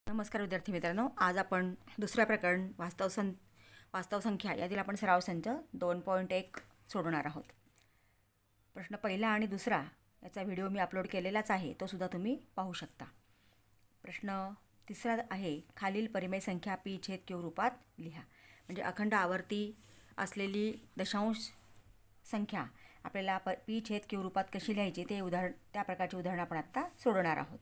नमस्कार विद्यार्थी मित्रांनो, आज आपण दुसऱ्या प्रकरण वास्तव संख्या यातील आपण सराव संच 2.1 सोडवणार आहोत. प्रश्न पहिला आणि दुसरा याचा व्हिडिओ मी अपलोड केलेलाच आहे, तो सुद्धा तुम्ही पाहू शकता. प्रश्न तिसरा आहे, खालील परिमेय संख्या p/q रूपात लिहा. म्हणजे अखंड आवर्ती असलेली दशांश संख्या आपल्याला p/q रूपात कशी लिहायची त्या प्रकारचे उदाहरण आपण आत्ता सोडवणार आहोत.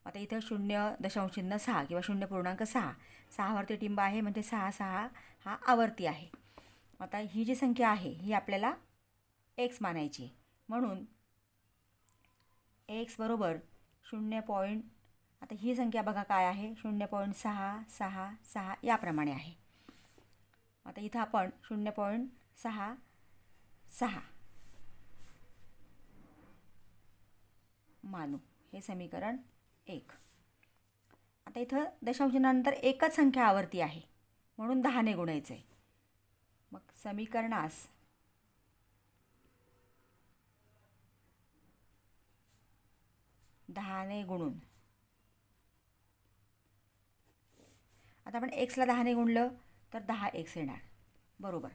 आता इथं 0.6 किंवा 0.6 6वरती टिंब आहे, म्हणजे 6 हा आवर्ती आहे. आता ही जी संख्या आहे ही आपल्याला x मानायची, म्हणून x बरोबर 0. आता ही संख्या बघा काय आहे, 0.666 याप्रमाणे आहे. आता इथं आपण 0.66 मानू. हे समीकरण 1. आता इथं दशांशानंतर एकच संख्या आवर्ती आहे, म्हणून 10ने गुणायचं आहे. मग समीकरणास 10ने गुणून, आता आपण xला 10ने गुणलं तर 10x येणार, बरोबर.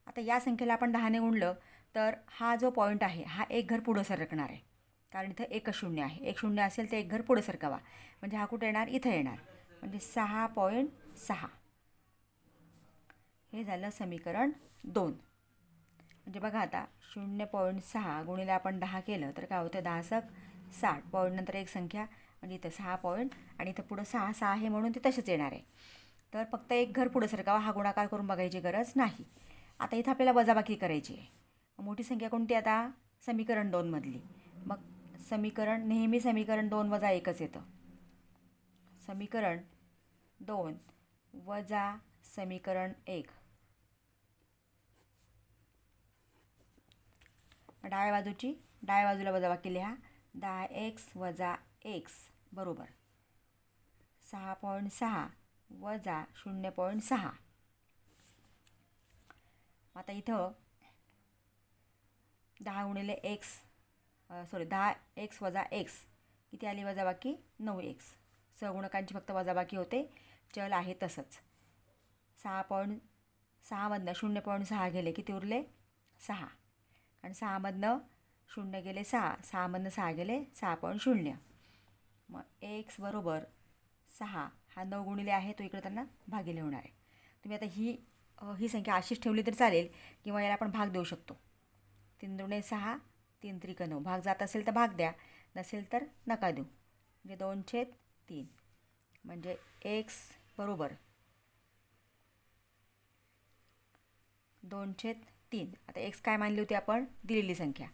आता या संख्येला आपण 10ने गुणलं तर हा जो पॉईंट आहे हा एक घर पुढं सरकणार आहे, कारण इथं एकच शून्य आहे. एक शून्य असेल तर एक घर पुढे सरकावा, म्हणजे हा कुठे येणार, इथं येणार, म्हणजे 6.6. हे झालं समीकरण 2. म्हणजे बघा आता 0.6 गुणिले आपण 10 केलं तर काय होतं, 10×60 पॉईंट नंतर एक संख्या, म्हणजे इथं 6 पॉईंट आणि इथं पुढं 6 आहे, म्हणून ते तसेच येणार आहे. तर फक्त एक घर पुढं सरकावा, हा गुणाकार करून बघायची गरज नाही. आता इथं आपल्याला वजाबाकी करायची आहे. मोठी संख्या कोणती, आता समीकरण 2 मधली. मग नेहमी समीकरण 2 वजा 1च येतं. समीकरण 2 वजा समीकरण 1. डाव्या बाजूला वजाबाकी लिहा. 10x वजा x बरोबर 6.6 वजा 0.6. आता इथं 10x वजा x किती आली वजाबाकी, 9x. सहगुणकांची फक्त वजाबाकी होते, चल आहे तसंच. 6.6मधनं 0.6 गेले, किती उरले, 6. कारण 6मधनं 0 गेले 6मधनं 6 गेले 6.0. मग x बरोबर 6, हा 9 गुणिले आहे तो इकडे त्यांना भागिले होणार आहे. तुम्ही आता ही संख्या अशीच ठेवली तर चालेल, किंवा याला आपण भाग देऊ शकतो. 3 दुणे 6, 3 त्रिक 9. भाग जात असेल तर भाग द्या, नसेल तर नका देऊ. म्हणजे 2/3. म्हणजे x बरोबर 2/3. आता x काय मानली होती आपण, दिलेली संख्या,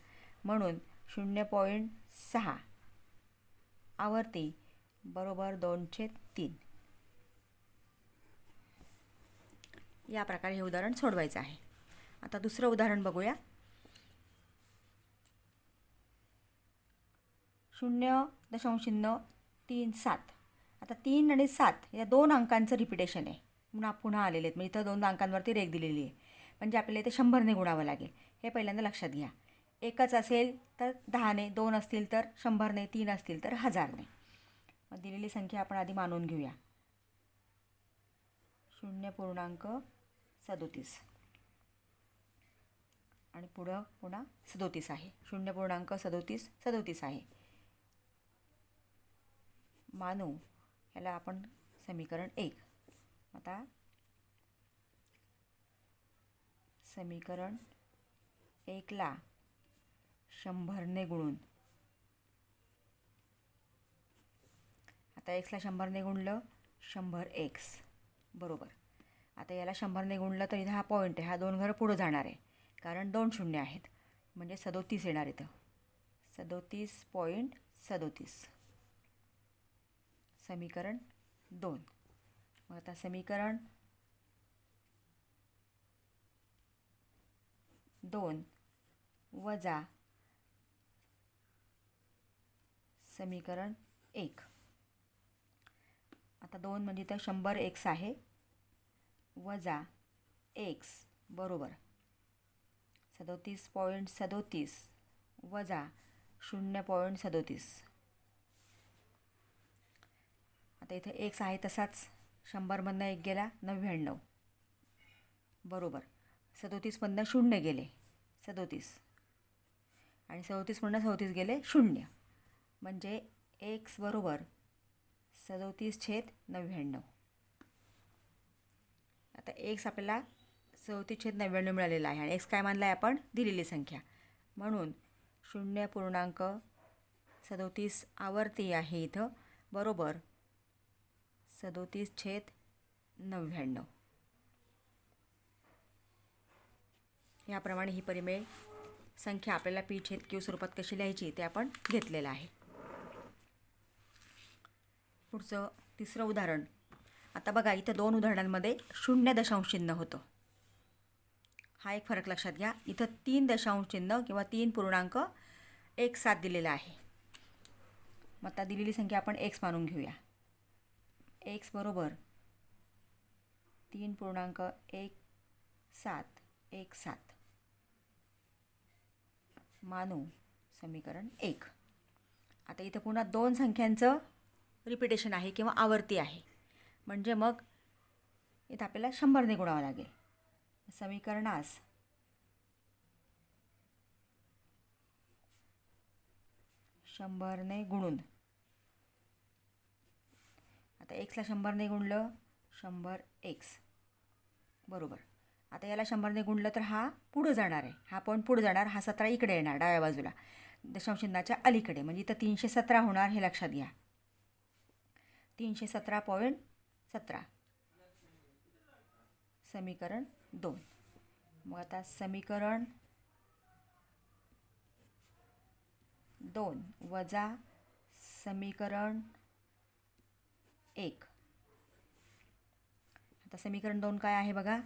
म्हणून 0.6 आवर्ती बरोबर 2/3. या प्रकारे हे उदाहरण सोडवायचं आहे. आता दुसरं उदाहरण बघूया. 0.037. आता 3 आणि 7 या 2 अंकांचं रिपिटेशन आहे, पुन्हा आलेले आहेत. म्हणजे इथं 2 अंकांवरती रेघ दिलेली आहे, म्हणजे आपल्याला इथे 100ने गुणावं लागेल. हे पहिल्यांदा लक्षात घ्या. एकच असेल तर 10ने, 2 असतील तर 100ने, 3 असतील तर 1000ने. मग दिलेली संख्या आपण आधी मानून घेऊया. 0.37 आणि पुढं पुन्हा 37 आहे. 0.37 आहे. मानू याला आपण समीकरण 1. आता समीकरण 1ला 100ने गुणून, आता xला 100ने गुणलं 100x बरोबर. आता याला 100ने गुणलं तर इथं हा पॉईंट आहे, हा 2 घर पुढं जाणार आहे, कारण 2 शून्य आहेत, म्हणजे 37 येणार. इथं 37.37 समीकरण 2. मग आता समीकरण 2 वजा समीकरण 1. आता 2 म्हणजे तर 100x आहे, वजा x बरोबर 37.37 वजा 0.37. आता इथे एक्स आहे तसाच 100मधनं 1 गेला 99 बरोबर. 37मधनं 0 गेले 37 आणि 37मधनं 37 गेले 0 म्हणजे एक्स बरोबर 37/99. आता एक्स आपल्याला 37/99 मिळालेला आहे आणि एक्स काय मानला आहे आपण दिलेली संख्या म्हणून 0.37 आवर्ती आहे इथं बरोबर 37/99. याप्रमाणे ही परिमेय संख्या आपल्याला P/Q स्वरूपात कशी लिहायची ते आपण घेतलेलं आहे. पुढचं तिसरं उदाहरण. आता बघा इथं 2 उदाहरणांमध्ये 0 दशांश चिन्ह होतं. हा एक फरक लक्षात घ्या. इथं 3 दशांश चिन्ह किंवा 3.17 दिलेला आहे. मग आता दिलेली संख्या आपण एक्स मानून घेऊया. एक्स बरोबर 3.1717 मानू समीकरण 1. आता इथं पुन्हा 2 संख्यांचं रिपिटेशन आहे किंवा आवर्ती आहे म्हणजे मग इथं आपल्याला 100ने गुणावं लागेल. समीकरणास 100ने गुणून आता एक्सला 100ने गुणलं 100x बरोबर. आता याला 100ने गुणलं तर हा पुढं जाणार आहे. हा पॉईंट पुढं जाणार. हा 17 इकडे येणार डाव्या बाजूला दशांश चिन्हाच्या अलीकडे म्हणजे इथं 317 होणार हे लक्षात घ्या. 317.17 समीकरण 2. मग आता समीकरण 2 वजा समीकरण 1. आता समीकरण 2 काय आहे बघा.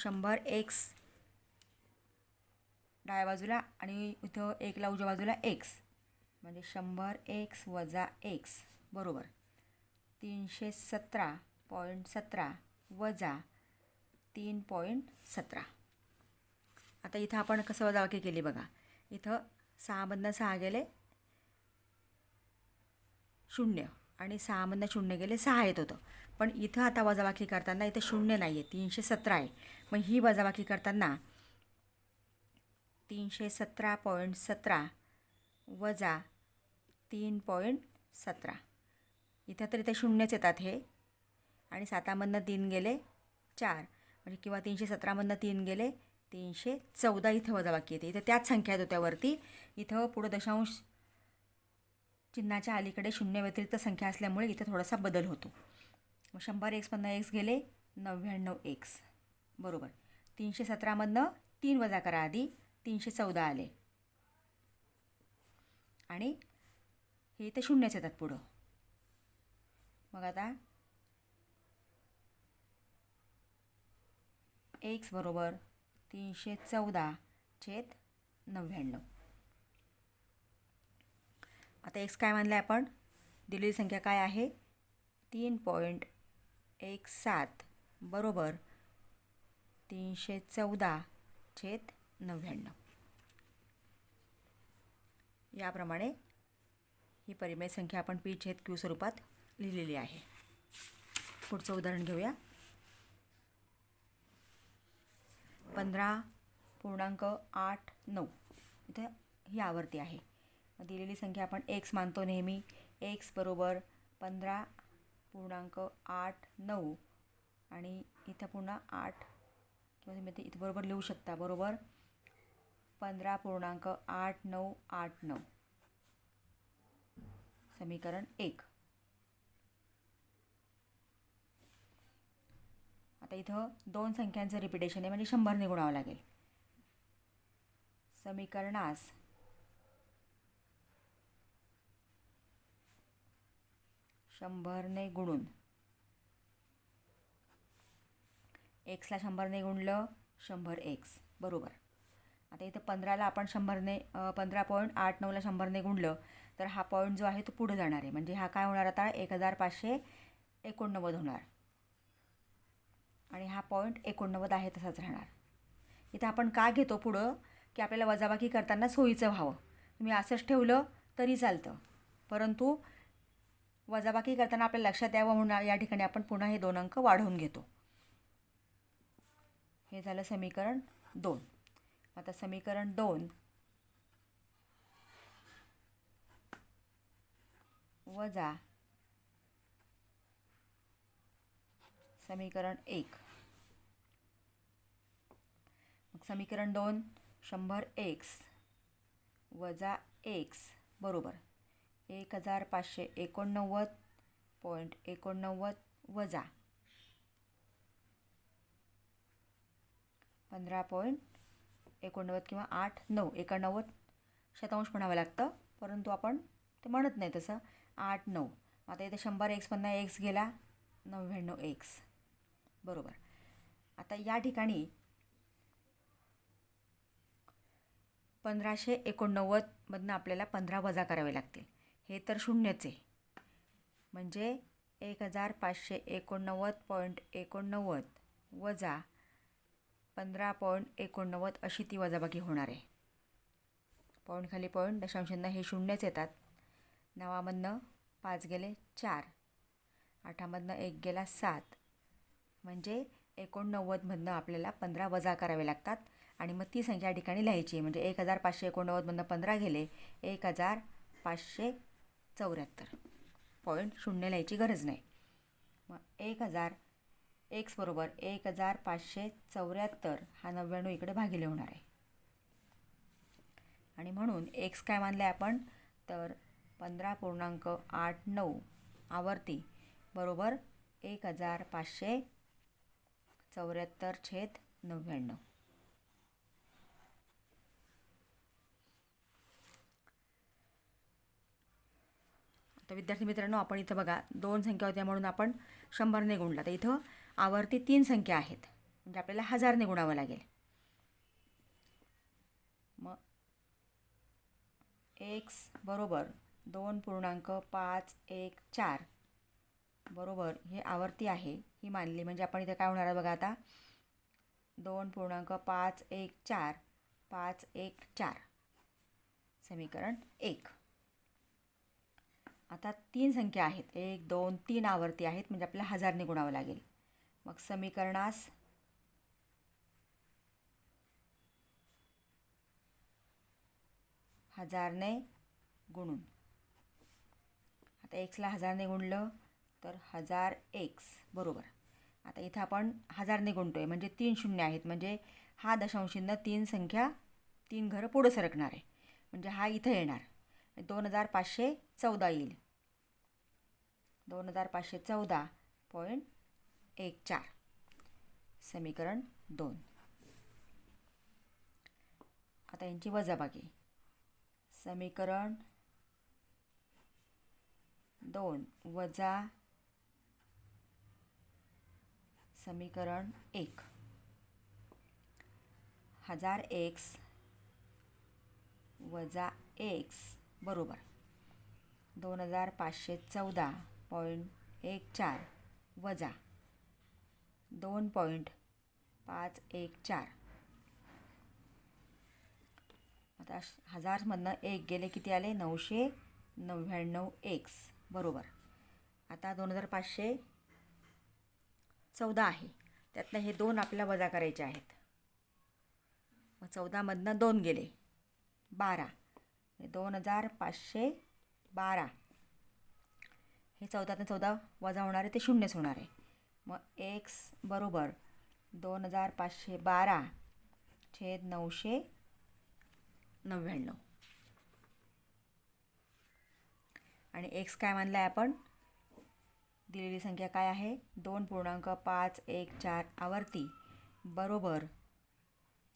100x डाव्या बाजूला आणि इथं 1ला उजव्या बाजूला x म्हणजे 100x वजा x बरोबर 317.17 वजा 3.17. आता इथं आपण कसं वजाबाकी केली बघा. इथं 6मधनं 6 गेले 0 आणि 6मधनं 0 गेले 6 येत होतं. पण इथं आता वजाबाकी करताना इथं 0 नाही आहे 317 आहे. मग ही वजाबाकी करताना 317.17 वजा 3.17 इथं तर इथे 0च येतात हे आणि 7मधनं 3 गेले 4 म्हणजे किंवा 317मधनं 3 गेले 314 इथं वजाबाकी येते. इथं त्याच संख्या आहेत त्यावरती. इथं पुढं दशांश चिन्हाच्या अलीकडे 0 व्यतिरिक्त संख्या असल्यामुळे इथं थोडासा बदल होतो. मग 100x मधनं x गेले 99x बरोबर 317मधनं 3 वजा करा आधी 314 आले आणि हे इथं 0च येतात पुढं. मग आता x बरोबर 314/99. आता x काय मानलं आहे आपण दिलेली संख्या काय आहे 3.17 बरोबर 314/99. याप्रमाणे ही परिमेय संख्या आपण P/Q स्वरूपात लिहिलेली आहे. पुढचं उदाहरण घेऊया. 15.89 इथं ही आवर्ती आहे. दिलेली संख्या आपण x मानतो नेहमी. x बरोबर 15.89 आणि इथं पुन्हा 8 किंवा तुम्ही इथं बरोबर लिहू शकता बरोबर 15.8989 समीकरण 1. आता इथं 2 संख्यांचं रिपिटेशन आहे म्हणजे 100ने गुणावं लागेल. समीकरणास 100ने गुणून एक्सला 100ने गुणलं 100x बरोबर. आता इथं 15ला आपण 15.89ला 100ने गुणलं तर हा पॉईंट जो आहे तो पुढे जाणार आहे म्हणजे हा काय होणार आता 1589 होणार आणि हा पॉईंट 89 आहे तसाच राहणार. इथं आपण का घेतो पुढं की आपल्याला वजाबाकी करताना सोयीचं व्हावं. तुम्ही असंच ठेवलं तरी चालतं परंतु वजाबाकी करताना आपल्याला लक्षात यावं म्हणून या ठिकाणी आपण पुन्हा हे 2 अंक वाढवून घेतो. हे झालं समीकरण 2. आता समीकरण 2 वजा समीकरण 1. मग समीकरण 2 100x वजा x बरोबर 1589.89 वजा 15.89 किंवा 8.9 शतांश म्हणावं लागतं, परंतु आपण ते म्हणत नाही तसं 8.9. आता इथे 100x मधनं x गेला 99x बरोबर. आता या ठिकाणी 1589 मधनं आपल्याला 15 वजा करावे लागतील. हे तर शून्यच आहे, म्हणजे 1589.89 वजा 15.89 अशी ती वजाबाकी होणार आहे. पॉईंट खाली पॉईंट, दशांशांना हे शून्यच येतात. 9मधनं 5 गेले 4, 8मधनं 1 गेला 7, म्हणजे 89 मधनं आपल्याला 15 वजा करावे लागतात आणि मग ती संख्या या ठिकाणी लिहायची. म्हणजे 1589 मधनं 15 गेले 1574. पॉईंट शून्य लिहायची गरज नाही. मग 1000x बरोबर 1574 हा 99 इकडे भागिले होणार आहे. आणि म्हणून x काय मानलं आहे आपण, तर 15.89 आवर्ती बरोबर 1574/99. आता विद्यार्थी मित्रांनो, आपण इथं बघा 2 संख्या होत्या म्हणून आपण 100ने गुणला. तर इथं आवर्ती 3 संख्या आहेत, म्हणजे आपल्याला 1000ने गुणावं लागेल. मग x बरोबर 2.514 बरोबर हे आवर्ती आहे ही मानली, म्हणजे आपण इथं काय होणार आहे बघा. आता 2.514 समीकरण 1. आता 3 संख्या आहेत, 1 2 3 आवर्ती आहेत, म्हणजे आपल्याला 1000ने गुणावं लागेल. मग समीकरणास 1000ने गुणून, आता xला 1000ने गुणलं तर 1000x बरोबर. आता इथं आपण 1000ने गुणतोय म्हणजे 3 शून्य आहेत, म्हणजे हा दशांशांना 3 संख्या 3 घरं पुढं सरकणार आहे, म्हणजे हा इथं येणार 2514 येईल. 2514.14 समीकरण 2. आता यांची वजाबाकी. समीकरण 2 वजा समीकरण 1. 1000x वजा x बरोबर 2514.14 वजा 2.514. आता 1000मधनं 1 गेले किती आले 999x बरोबर. आता 2514 आहे, त्यातनं हे 2 आपल्याला वजा करायचे आहेत. मग 14मधनं 2 गेले 12, 2512. हे 14तनं 14 वजा होणार आहे, ते शून्यच होणार आहे. मग x बरोबर 2512/999 आणि x काय मानलं आहे आपण, दिलेली संख्या काय आहे 2.514 आवर्ती बरोबर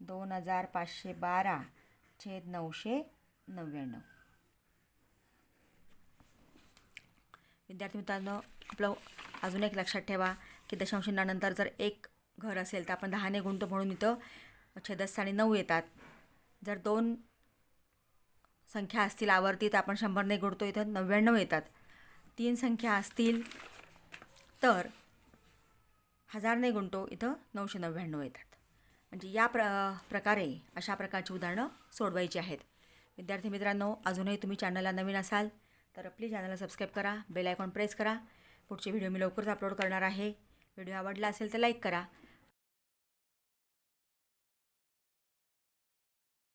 2512/999. विद्यार्थी मित्रांनो, आपलं अजून एक लक्षात ठेवा की दशांशानंतर जर एक घर असेल तर आपण 10ने गुणतो, म्हणून इथं छेदस्थानी 9 येतात. जर 2 संख्या असतील आवर्ती तर आपण 100ने गुणतो, इथं 99 येतात. 3 संख्या असतील तर 1000ने गुणतो, इथं 999 येतात. म्हणजे या प्रकारे अशा प्रकारची उदाहरणं सोडवायची आहेत. विद्यार्थी मित्रांनो, अजूनही तुम्ही चॅनलला नवीन असाल तर प्लीज चॅनलला सबस्क्राईब करा, बेल आयकॉन प्रेस करा. पुढचे व्हिडिओ मी लवकरच अपलोड करणार आहे. व्हिडिओ आवडला असेल तर लाईक करा.